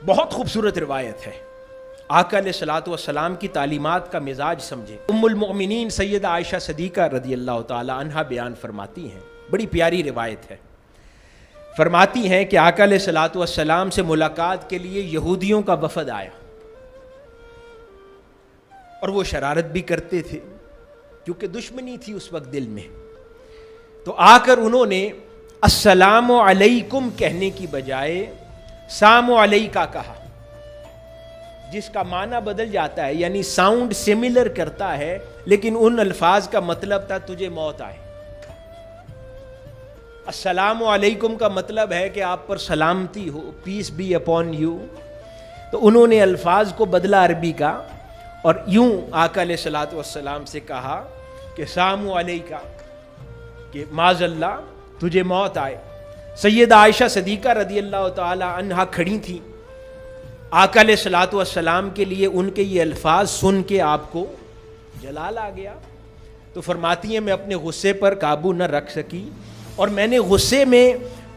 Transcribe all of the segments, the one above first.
بہت خوبصورت روایت ہے. آقا علیہ الصلوۃ والسلام کی تعلیمات کا مزاج سمجھیں. ام المؤمنین سیدہ عائشہ صدیقہ رضی اللہ تعالی عنہا بیان فرماتی ہیں, بڑی پیاری روایت ہے. فرماتی ہیں کہ آقا علیہ الصلوۃ والسلام سے ملاقات کے لیے یہودیوں کا وفد آیا, اور وہ شرارت بھی کرتے تھے کیونکہ دشمنی تھی اس وقت دل میں. تو آ کر انہوں نے السلام علیکم کہنے کی بجائے سلام علیکہ کہا, جس کا معنی بدل جاتا ہے, یعنی ساؤنڈ سملر کرتا ہے, لیکن ان الفاظ کا مطلب تھا تجھے موت آئے. السلام علیکم کا مطلب ہے کہ آپ پر سلامتی ہو, پیس بی اپون یو. تو انہوں نے الفاظ کو بدلا عربی کا, اور یوں آقا علیہ الصلوۃ والسلام سے کہا کہ سلام علیکہ, کہ معاذ اللہ تجھے موت آئے. سیدہ عائشہ صدیقہ رضی اللہ تعالی عنہا کھڑی تھیں. آقا علیہ الصلوۃ والسلام کے لیے ان کے یہ الفاظ سن کے آپ کو جلال آ گیا. تو فرماتی ہیں میں اپنے غصے پر قابو نہ رکھ سکی, اور میں نے غصے میں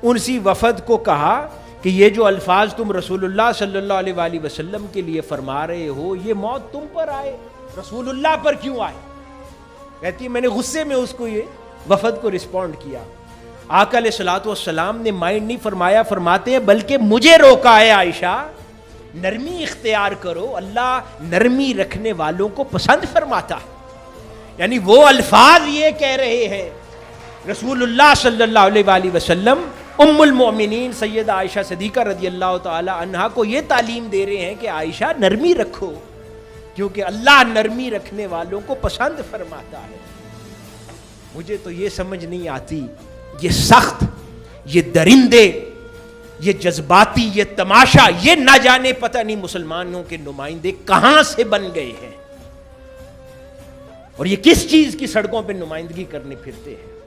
انسی وفد کو کہا کہ یہ جو الفاظ تم رسول اللہ صلی اللہ علیہ وآلہ وسلم کے لیے فرما رہے ہو, یہ موت تم پر آئے, رسول اللہ پر کیوں آئے؟ کہتی ہے میں نے غصے میں اس کو یہ وفد کو رسپونڈ کیا. آقا علیہ الصلوۃ والسلام نے مائنڈ نہیں فرمایا, فرماتے ہیں بلکہ مجھے روکا ہے عائشہ, نرمی اختیار کرو, اللہ نرمی رکھنے والوں کو پسند فرماتا. یعنی وہ الفاظ یہ کہہ رہے ہیں رسول اللہ صلی اللہ علیہ وآلہ وسلم, ام المؤمنین سیدہ عائشہ صدیقہ رضی اللہ تعالی عنہا کو یہ تعلیم دے رہے ہیں کہ عائشہ نرمی رکھو, کیونکہ اللہ نرمی رکھنے والوں کو پسند فرماتا ہے. مجھے تو یہ سمجھ نہیں آتی, یہ سخت, یہ درندے, یہ جذباتی, یہ تماشا, یہ نہ جانے پتہ نہیں مسلمانوں کے نمائندے کہاں سے بن گئے ہیں, اور یہ کس چیز کی سڑکوں پہ نمائندگی کرنے پھرتے ہیں.